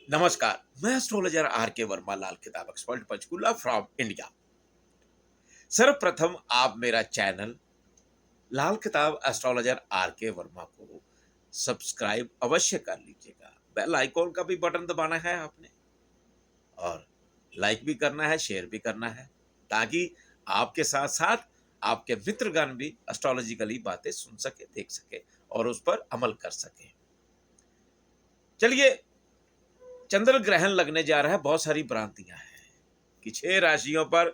नमस्कार। मैं astrologer are के वर्मा, लाल किताब एक्सपर्ट, पंचकुला फ्रॉम इंडिया। सर्वप्रथम आप मेरा चैनल लाल किताब एस्ट्रोलॉजर आर के वर्मा को सब्सक्राइब अवश्य कर लीजिएगा। बेल आइकॉन का भी बटन दबाना है आपने, और लाइक भी करना है, शेयर भी करना है, ताकि आपके साथ साथ आपके मित्रगण भी एस्ट्रोलॉजिकली बातें सुन सके, देख सके और उस पर अमल कर सके। चलिए, चंद्र ग्रहण लगने जा रहा है। बहुत सारी भ्रांतियां हैं कि 6 राशियों पर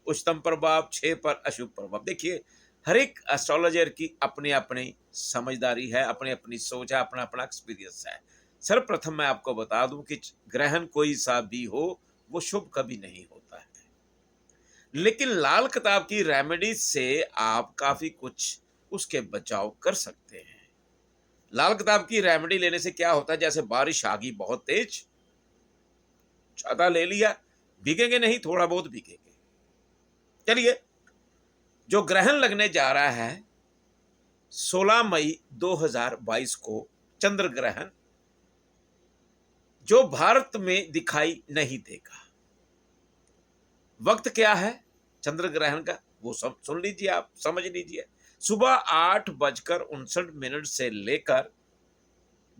उच्चतम प्रभाव, 6 पर अशुभ प्रभाव। देखिए, हर एक एस्ट्रोलॉजर की अपनी अपनी समझदारी है, अपनी अपनी सोच है, अपना अपना एक्सपीरियंस है। सर्वप्रथम मैं आपको बता दूं कि ग्रहण कोई सा भी हो, वो शुभ कभी नहीं होता है। लेकिन लाल किताब की रेमेडी से आप काफी कुछ उसके बचाव कर सकते हैं। लाल किताब की रेमेडी लेने से क्या होता है, जैसे बारिश आ गई बहुत तेज, छाता ले लिया, भीगेंगे नहीं, थोड़ा बहुत भीगेंगे। चलिए, जो ग्रहण लगने जा रहा है 16 मई 2022 को, चंद्र ग्रहण, जो भारत में दिखाई नहीं देगा। वक्त क्या है चंद्र ग्रहण का, वो सब सुन लीजिए, आप समझ लीजिए। सुबह 8:59 से लेकर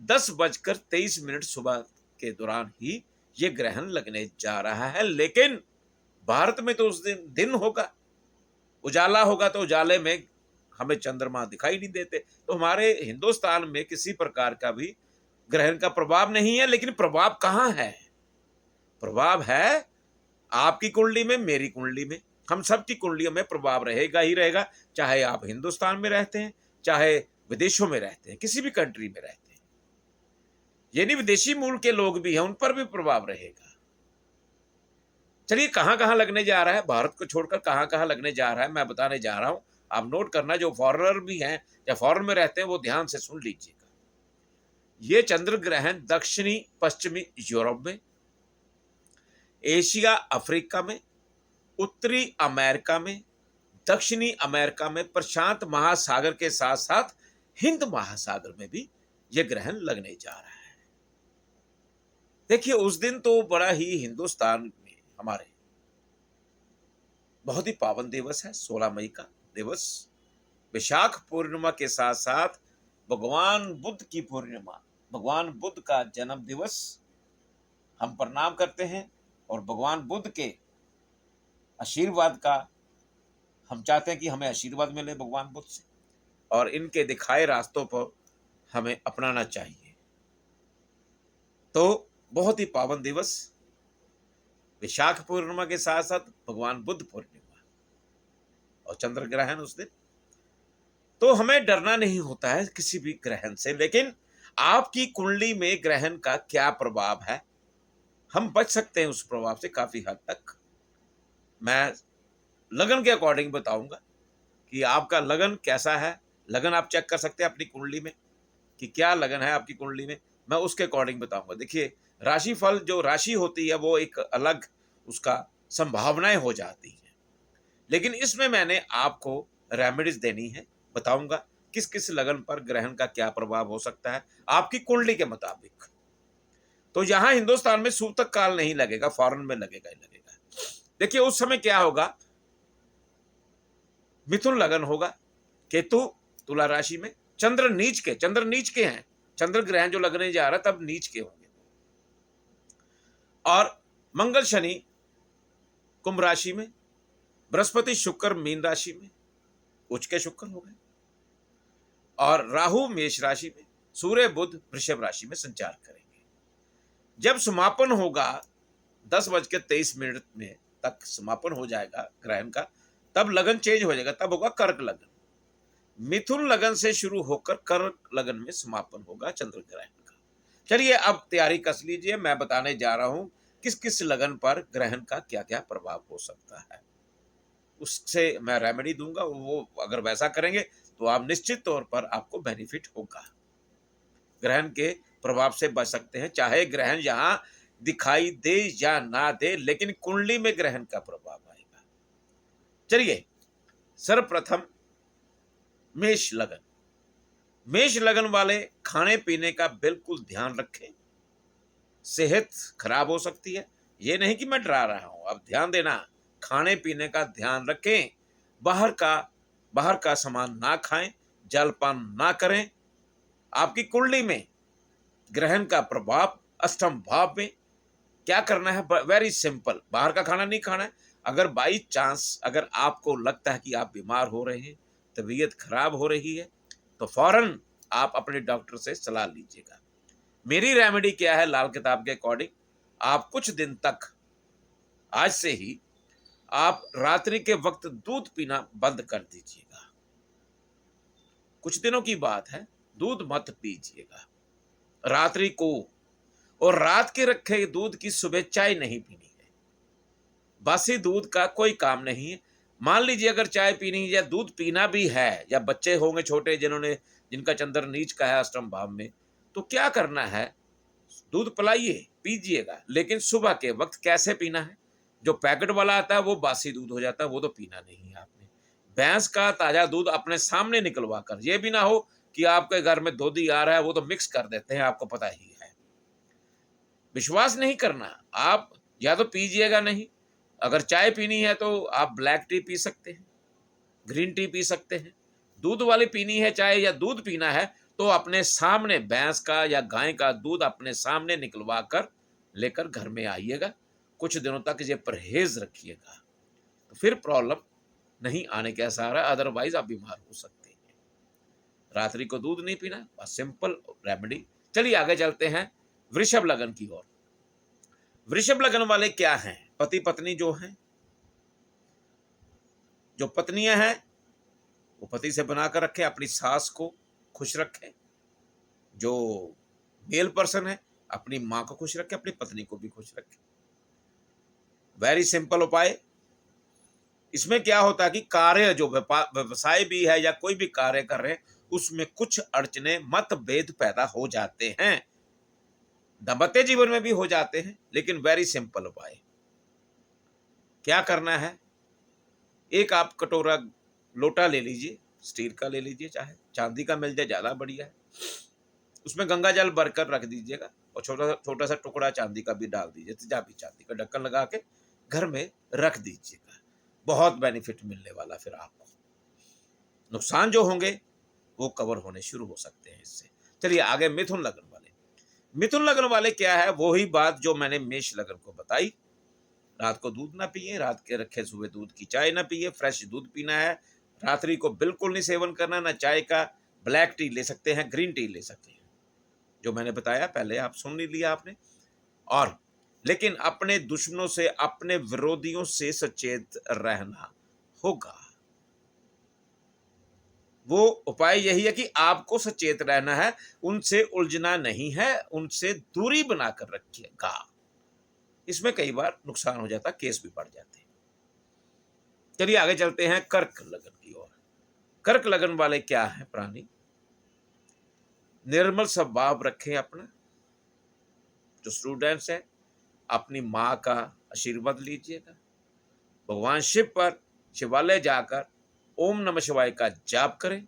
10:23 सुबह के दौरान ही ये ग्रहण लगने जा रहा है। लेकिन भारत में तो उस दिन दिन होगा, उजाला होगा, तो उजाले में हमें चंद्रमा दिखाई नहीं देते। तो हमारे हिंदुस्तान में किसी प्रकार का भी ग्रहण का प्रभाव नहीं है। लेकिन प्रभाव कहाँ है? प्रभाव है आपकी कुंडली में, मेरी कुंडली में, हम सबकी कुंडलियों में प्रभाव रहेगा ही रहेगा। चाहे आप हिंदुस्तान में रहते हैं, चाहे विदेशों में रहते हैं, किसी भी कंट्री में रहते हैं, यानी विदेशी मूल के लोग भी हैं, उन पर भी प्रभाव रहेगा। चलिए, कहां कहां लगने जा रहा है, भारत को छोड़कर कहां कहां लगने जा रहा है, मैं बताने जा रहा हूं। आप नोट करना, जो फॉरेनर भी हैं या फॉरेन में रहते हैं, वो ध्यान से सुन लीजिएगा। ये चंद्र ग्रहण दक्षिणी पश्चिमी यूरोप में, एशिया अफ्रीका में, उत्तरी अमेरिका में, दक्षिणी अमेरिका में, प्रशांत महासागर के साथ साथ हिंद महासागर में भी यह ग्रहण लगने जा रहा है। देखिए, उस दिन तो बड़ा ही हिंदुस्तान में हमारे बहुत ही पावन दिवस है, 16 मई का दिवस। विशाख पूर्णिमा के साथ साथ भगवान बुद्ध की पूर्णिमा, भगवान बुद्ध का जन्म दिवस हम प्रणाम करते हैं, और भगवान बुद्ध के आशीर्वाद का हम चाहते हैं कि हमें आशीर्वाद मिले भगवान बुद्ध से, और इनके दिखाए रास्तों पर हमें अपनाना चाहिए। तो बहुत ही पावन दिवस, विशाख पूर्णिमा के साथ साथ भगवान बुद्ध पूर्णिमा और चंद्र ग्रहण उस दिन। तो हमें डरना नहीं होता है किसी भी ग्रहण से। लेकिन आपकी कुंडली में ग्रहण का क्या प्रभाव है, हम बच सकते हैं उस प्रभाव से काफी हद तक। मैं लगन के अकॉर्डिंग बताऊंगा कि आपका लगन कैसा है। लगन आप चेक कर सकते हैं अपनी कुंडली में कि क्या लगन है आपकी कुंडली में, मैं उसके अकॉर्डिंग बताऊंगा। देखिए, राशिफल जो राशि होती है वो एक अलग उसका संभावनाएं हो जाती हैं, लेकिन इसमें मैंने आपको रेमेडीज देनी है, बताऊंगा किस किस लगन पर ग्रहण का क्या प्रभाव हो सकता है आपकी कुंडली के मुताबिक। तो यहां हिंदुस्तान में सूतक काल नहीं लगेगा, फॉरेन में लगेगा ही लगेगा। देखिए, उस समय क्या होगा, मिथुन लगन होगा, केतु तुला राशि में, चंद्र नीच के हैं। चंद्र ग्रहण जो लगने जा रहा है तब नीच के होंगे। और मंगल शनि कुंभ राशि में, बृहस्पति शुक्र मीन राशि में, उच्च के शुक्र हो गए, और राहु मेष राशि में, सूर्य बुध वृषभ राशि में संचार करेंगे। जब समापन होगा 10:23 में तक समापन हो जाएगा ग्रहण का, तब लगन चेंज हो जाएगा, तब होगा कर्क लगन। मिथुन लगन से शुरू होकर कर्क लगन में समापन होगा चंद्र ग्रहण का। चलिए, अब तैयारी कस लीजिए, मैं बताने जा रहा हूं किस किस लगन पर ग्रहण का क्या क्या प्रभाव हो सकता है। उससे मैं रेमेडी दूंगा, वो अगर वैसा करेंगे तो आप निश्चित तौर पर आपको बेनिफिट होगा, ग्रहण के प्रभाव से बच सकते हैं। चाहे ग्रहण यहां दिखाई दे या ना दे, लेकिन कुंडली में ग्रहण का प्रभाव आएगा। चलिए, सर्वप्रथम मेष लगन। मेष लगन वाले खाने पीने का बिल्कुल ध्यान रखें। सेहत खराब हो सकती है। ये नहीं कि मैं डरा रहा हूं, अब ध्यान देना, खाने पीने का ध्यान रखें, बाहर का बाहर का सामान ना खाएं, जलपान ना करें। आपकी कुंडली में ग्रहण का प्रभाव अष्टम भाव में, क्या करना है, वेरी सिंपल, बाहर का खाना नहीं खाना है। अगर बाई चांस अगर आपको लगता है कि आप बीमार हो रहे हैं, तबीयत खराब हो रही है, तो फौरन आप अपने डॉक्टर से सलाह लीजिएगा। मेरी रेमेडी क्या है, लाल किताब के अकॉर्डिंग, आप कुछ दिन तक, आज से ही आप रात्रि के वक्त दूध पीना बंद कर दीजिएगा। कुछ दिनों की बात है, दूध मत पीजिएगा रात्रि को। और रात के रखे दूध की सुबह चाय नहीं पीनी है। बासी दूध का कोई काम नहीं है। मान लीजिए अगर चाय पीनी है या दूध पीना भी है, या बच्चे होंगे छोटे जिनका चंद्र नीच का है अष्टम भाव में, तो क्या करना है, दूध पिलाइए, पीजिएगा, लेकिन सुबह के वक्त कैसे पीना है। जो पैकेट वाला आता है वो बासी दूध हो जाता है, वो तो पीना नहीं है आपने। भैंस का ताजा दूध अपने सामने निकलवा कर, ये भी ना हो कि आपके घर में दूधी आ रहा है, वो तो मिक्स कर देते हैं, आपको पता ही है। विश्वास नहीं करना, आप या तो पीजिएगा नहीं। अगर चाय पीनी है तो आप ब्लैक टी पी सकते हैं, ग्रीन टी पी सकते हैं। दूध वाली पीनी है चाय या दूध पीना है, तो अपने सामने भैंस का या गाय का दूध अपने सामने निकलवा कर लेकर घर में आइएगा। कुछ दिनों तक ये परहेज रखिएगा, तो फिर प्रॉब्लम नहीं आने के आसार है, अदरवाइज आप बीमार हो सकते हैं। रात्रि को दूध नहीं पीना, बस सिंपल रेमेडी। चलिए आगे चलते हैं वृषभ लगन की ओर। वृषभ लगन वाले क्या हैं, पति पत्नी जो हैं, जो पत्नियां हैं वो पति से बनाकर रखें, अपनी सास को खुश रखें। जो मेल पर्सन है अपनी मां को खुश रखें, अपनी पत्नी को भी खुश रखें। वेरी सिंपल उपाय। इसमें क्या होता है कि कार्य जो व्यवसाय भी है या कोई भी कार्य कर रहे हैं, उसमें कुछ अड़चने मतभेद पैदा हो जाते हैं, दाम्पत्य जीवन में भी हो जाते हैं, लेकिन वेरी सिंपल उपाय। क्या करना है, एक आप कटोरा लोटा ले लीजिए, स्टील का ले लीजिए, चाहे चांदी का मिल जाए ज्यादा बढ़िया है। उसमें गंगा जल भरकर रख दीजिएगा, और छोटा छोटा सा टुकड़ा चांदी का भी डाल दीजिए, तेजाबी चांदी का ढक्कन लगा के घर में रख दीजिएगा। बहुत बेनिफिट मिलने वाला, फिर आपको नुकसान जो होंगे वो कवर होने शुरू हो सकते हैं इससे। चलिए आगे मिथुन लगन वाले। मिथुन लगन वाले क्या है, वो ही बात जो मैंने मेष लगन को बताई। रात को दूध ना पिए, रात के रखे सुबह दूध की चाय ना पिए, फ्रेश दूध पीना है। रात्रि को बिल्कुल नहीं सेवन करना, ना चाय का। ब्लैक टी ले सकते हैं, ग्रीन टी ले सकते हैं, जो मैंने बताया पहले आप सुन ही लिया आपने। और लेकिन अपने दुश्मनों से, अपने विरोधियों से सचेत रहना होगा। वो उपाय यही है कि आपको सचेत रहना है, उनसे उलझना नहीं है, उनसे दूरी बनाकर रखिएगा। इसमें कई बार नुकसान हो जाता, केस भी बढ़ जाते हैं। चलिए आगे चलते हैं कर्क लगन की ओर। कर्क लगन वाले क्या है प्राणी, निर्मल स्वभाव रखें अपना। जो स्टूडेंट्स हैं अपनी माँ का आशीर्वाद लीजिएगा। भगवान शिव पर शिवालय जाकर ओम नमः शिवाय का जाप करें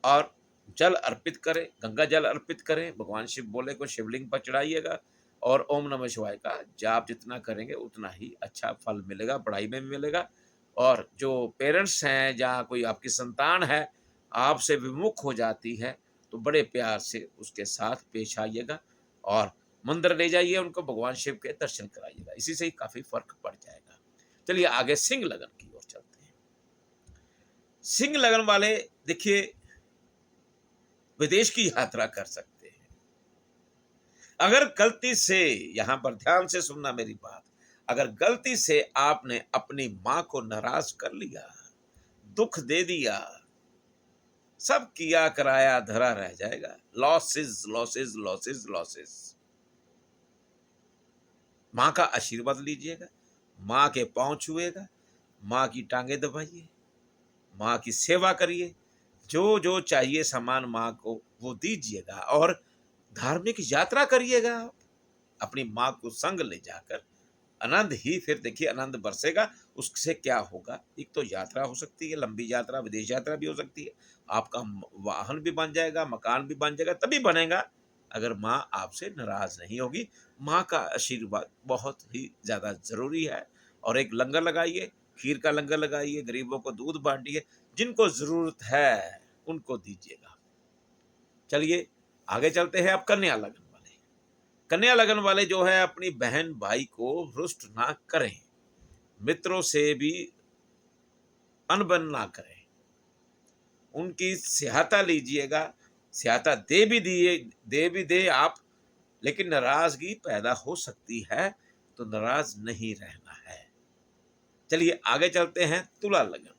और जल अर्पित करें, गंगा जल अर्पित करें। भगवान शिव बोले को शिवलिंग पर चढ़ाइएगा, और ओम नमः शिवाय का जाप जितना करेंगे उतना ही अच्छा फल मिलेगा, पढ़ाई में भी मिलेगा। और जो पेरेंट्स हैं, जहाँ कोई आपकी संतान है आपसे विमुख हो जाती है, तो बड़े प्यार से उसके साथ पेश आइएगा और मंदिर ले जाइए, उनको भगवान शिव के दर्शन कराइएगा। इसी से ही काफी फर्क पड़ जाएगा। चलिए आगे सिंह लगन की ओर चलते हैं। सिंह लगन वाले देखिए, विदेश की यात्रा कर सकते हैं। अगर गलती से, यहां पर ध्यान से सुनना मेरी बात, अगर गलती से आपने अपनी मां को नाराज कर लिया, दुख दे दिया, सब किया कराया धरा रह जाएगा। Losses losses losses losses. मां का आशीर्वाद लीजिएगा, मां के पांव छुएगा, मां की टांगे दबाइए, मां की सेवा करिए, जो जो चाहिए सामान मां को वो दीजिएगा। और धार्मिक यात्रा करिएगा आप, अपनी मां को संग ले जाकर। आनंद ही फिर देखिए, आनंद बरसेगा। उससे क्या होगा, एक तो यात्रा हो सकती है, लंबी यात्रा, विदेश यात्रा भी हो सकती है। आपका वाहन भी बन जाएगा, मकान भी बन जाएगा, तभी बनेगा अगर माँ आपसे नाराज नहीं होगी। माँ का आशीर्वाद बहुत ही ज़्यादा ज़रूरी है। और एक लंगर लगाइए, खीर का लंगर लगाइए, गरीबों को दूध बांटिए, जिनको ज़रूरत है उनको दीजिएगा। चलिए आगे चलते हैं। अब कन्या लगन वाले, कन्या लगन वाले जो है अपनी बहन भाई को रुष्ट ना करें, मित्रों से भी अनबन ना करें, उनकी सहायता लीजिएगा। सहायता दे भी दे आप, लेकिन नाराजगी पैदा हो सकती है, तो नाराज नहीं रहना है। चलिए आगे चलते हैं। तुला लगन,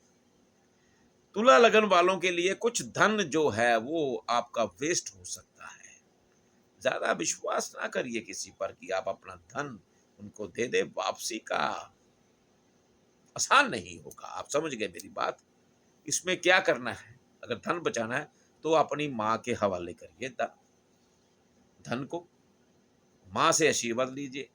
तुला लगन वालों के लिए कुछ धन जो है वो आपका वेस्ट हो सकता है। ज्यादा विश्वास ना करिए किसी पर कि आप अपना धन उनको दे दे। वापसी का आसान नहीं होगा। आप समझ गए मेरी बात। इसमें क्या करना है, अगर धन बचाना है तो अपनी माँ के हवाले करिए धन को, माँ से आशीर्वाद लीजिए।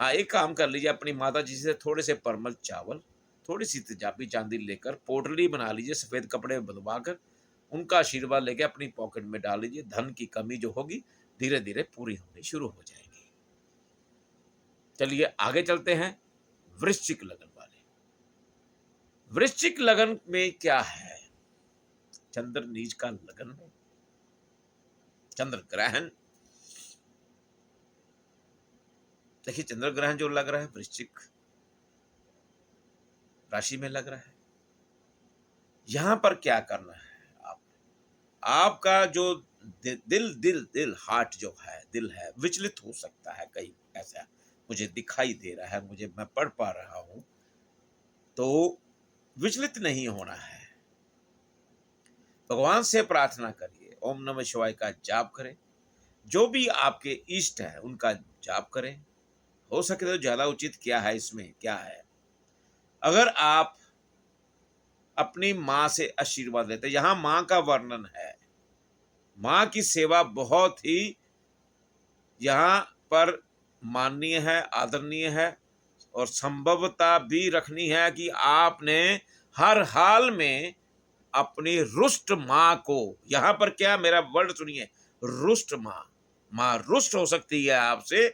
हाँ, एक काम कर लीजिए, अपनी माता जी से थोड़े से परमल चावल, थोड़ी सी तेजाबी चांदी लेकर पोटली बना लीजिए, सफेद कपड़े में बंधवा कर उनका आशीर्वाद लेके अपनी पॉकेट में डाल लीजिए। धन की कमी जो होगी धीरे धीरे पूरी होनी शुरू हो जाएगी। चलिए आगे चलते हैं। वृश्चिक लगन वाले, वृश्चिक लगन में क्या है, चंद्र नीच का लगन है, चंद्र ग्रहण। देखिए चंद्र ग्रहण जो लग रहा है वृश्चिक राशि में लग रहा है। यहां पर क्या करना है, आपका जो दिल हार्ट जो है, दिल है विचलित हो सकता है। कहीं ऐसा मुझे दिखाई दे रहा है, मुझे मैं पढ़ पा रहा हूं, तो विचलित नहीं होना है। भगवान से प्रार्थना करिए, ओम नमः शिवाय का जाप करें, जो भी आपके इष्ट है उनका जाप करें। हो सके तो ज्यादा उचित क्या है, इसमें क्या है, अगर आप अपनी माँ से आशीर्वाद लेते, यहां माँ का वर्णन है, माँ की सेवा बहुत ही यहाँ पर माननीय है, आदरणीय है, और संभवता भी रखनी है कि आपने हर हाल में अपनी रुष्ट माँ को, यहां पर क्या, मेरा वर्ड सुनिए, रुष्ट माँ, माँ रुष्ट हो सकती है आपसे,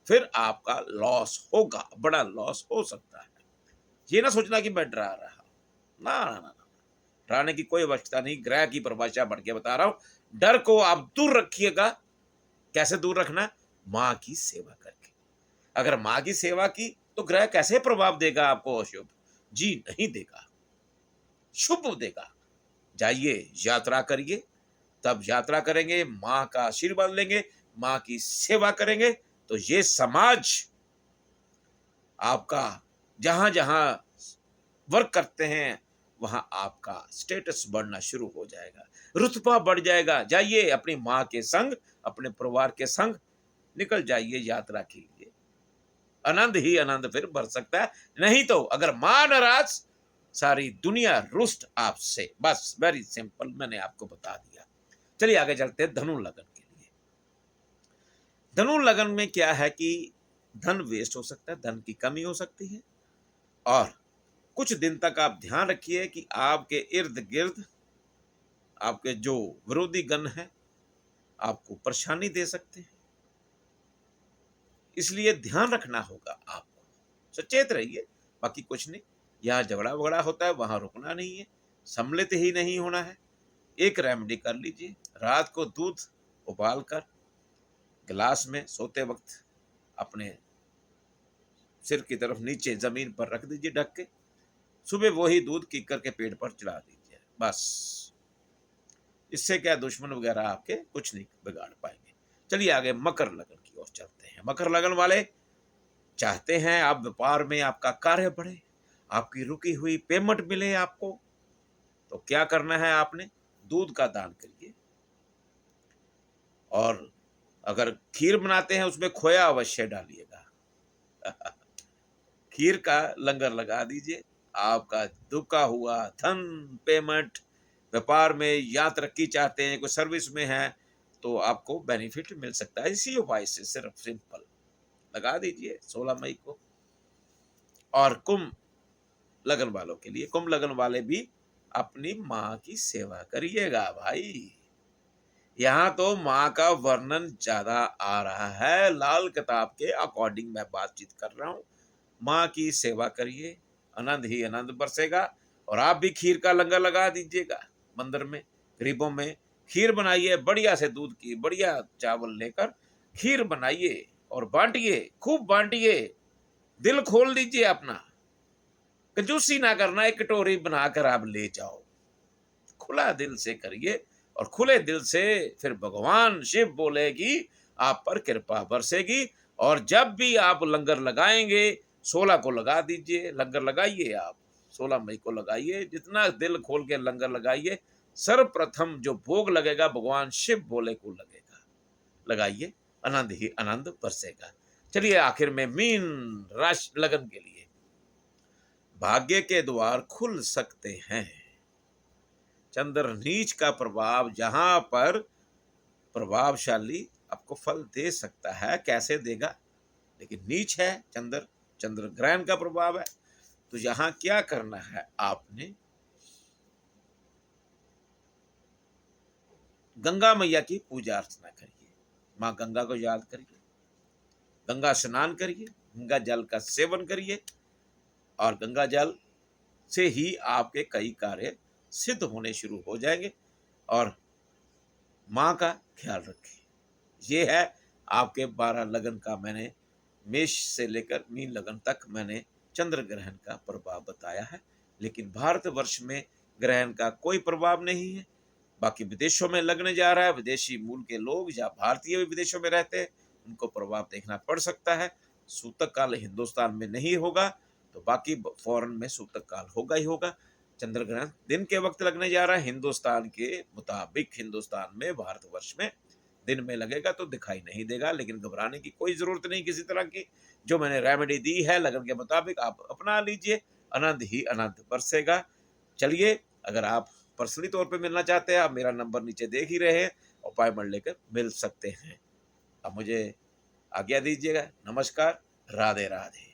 फिर आपका लॉस होगा, बड़ा लॉस हो सकता है। ये ना सोचना कि मैं डरा रहा हूं, ना ना ना ना, डराने की कोई आवश्यकता नहीं। ग्रह की परिभाषा बढ़ के बता रहा हूं, डर को आप दूर रखिएगा। कैसे दूर रखना, माँ की सेवा करके। अगर माँ की सेवा की तो ग्रह कैसे प्रभाव देगा आपको, अशुभ जी नहीं देगा, शुभ देगा। जाइए यात्रा करिए, तब यात्रा करेंगे, माँ का आशीर्वाद लेंगे, माँ की सेवा करेंगे, तो ये समाज आपका जहां जहां वर्क करते हैं वहां आपका स्टेटस बढ़ना शुरू हो जाएगा, रुतबा बढ़ जाएगा। जाइए अपनी माँ के संग, अपने परिवार के संग निकल जाइए यात्रा के लिए, आनंद ही आनंद फिर बढ़ सकता है। नहीं तो अगर मां नाराज, सारी दुनिया रुष्ट आपसे। बस वेरी सिंपल, मैंने आपको बता दिया। चलिए आगे चलते हैं धनु लगन के लिए। धनु लगन में क्या है कि धन वेस्ट हो सकता है, धन की कमी हो सकती है, और कुछ दिन तक आप ध्यान रखिए कि आपके इर्द गिर्द आपके जो विरोधी गण है आपको परेशानी दे सकते हैं, इसलिए ध्यान रखना होगा आपको। सचेत रहिए, बाकी कुछ नहीं। यहाँ झगड़ा वगड़ा होता है वहां रुकना नहीं है, सम्मिलित ही नहीं होना है। एक रेमेडी कर लीजिए, रात को दूध उबाल कर गिलास में सोते वक्त अपने सिर की तरफ नीचे जमीन पर रख दीजिए ढक के, सुबह वही दूध कीकर के पेट पर चढ़ा दीजिए। बस इससे क्या, दुश्मन वगैरह आपके कुछ नहीं बिगाड़ पाएंगे। चलिए आगे मकर लगन की ओर चलते हैं। मकर लगन वाले चाहते हैं आप व्यापार में आपका कार्य बढ़े, आपकी रुकी हुई पेमेंट मिले आपको, तो क्या करना है, आपने दूध का दान करिए, और अगर खीर बनाते हैं उसमें खोया अवश्य डालिएगा। खीर का लंगर लगा दीजिए, आपका दुका हुआ धन, पेमेंट, व्यापार में या तरक्की चाहते हैं, कोई सर्विस में है, तो आपको बेनिफिट मिल सकता है इसी उपाय से। सिर्फ सिंपल लगा दीजिए 16 मई को। और कुंभ लगन वालों के लिए, कुंभ लगन वाले भी अपनी माँ की सेवा करिएगा भाई। यहाँ तो माँ का वर्णन ज्यादा आ रहा है। लाल किताब के अकॉर्डिंग मैं बातचीत कर रहा हूँ। माँ की सेवा करिए, आनंद ही आनंद बरसेगा। और आप भी खीर का लंगर लगा दीजिएगा मंदिर में, गरीबों में खीर बनाइए, बढ़िया से दूध की बढ़िया चावल लेकर खीर बनाइए और बांटिए, खूब बांटिए। दिल खोल दीजिए अपना, कंजूसी ना करना, एक कटोरी बनाकर आप ले जाओ। खुला दिल से करिए और खुले दिल से फिर भगवान शिव बोलेगी, आप पर कृपा बरसेगी। और जब भी आप लंगर लगाएंगे, 16 को लगा दीजिए, लंगर लगाइए आप, 16 मई को लगाइए, जितना दिल खोल के लंगर लगाइए। सर्वप्रथम जो भोग लगेगा भगवान शिव भोले को लगेगा, लगाइए, आनंद ही आनंद बरसेगा। चलिए आखिर में मीन राशि लगन के लिए, भाग्य के द्वार खुल सकते हैं। चंद्र नीच का प्रभाव जहां पर प्रभावशाली आपको फल दे सकता है, कैसे देगा, लेकिन नीच है चंद्र, चंद्र ग्रहण का प्रभाव है। तो यहां क्या करना है, आपने गंगा मैया की पूजा अर्चना करिए, माँ गंगा को याद करिए, गंगा स्नान करिए, गंगा जल का सेवन करिए। और गंगा जल से ही आपके कई कार्य सिद्ध होने शुरू हो जाएंगे। और माँ का ख्याल रखें। ये है आपके 12 लगन का, मैंने मेष से लेकर मीन लगन तक मैंने चंद्र ग्रहण का प्रभाव बताया है। लेकिन भारतवर्ष में ग्रहण का कोई प्रभाव नहीं है। बाकी विदेशों में लगने जा रहा है, विदेशी मूल के लोग या भारतीय भी विदेशों में रहते हैं, उनको प्रभाव देखना पड़ सकता है। सूतक काल हिंदुस्तान में नहीं होगा तो बाकी फॉरेन में सूतक काल होगा ही होगा। चंद्र ग्रहण दिन के वक्त लगने जा रहा है हिंदुस्तान के मुताबिक, हिंदुस्तान में भारतवर्ष में दिन में लगेगा तो दिखाई नहीं देगा। लेकिन घबराने की कोई जरूरत नहीं किसी तरह की। जो मैंने रेमेडी दी है लगन के मुताबिक आप अपना लीजिए, आनंद ही आनंद बरसेगा। चलिए, अगर आप पर्सनली तौर पे मिलना चाहते हैं, आप मेरा नंबर नीचे देख ही रहे हैं, अपॉइंटमेंट लेकर मिल सकते हैं। अब मुझे आज्ञा दीजिएगा। नमस्कार, राधे राधे।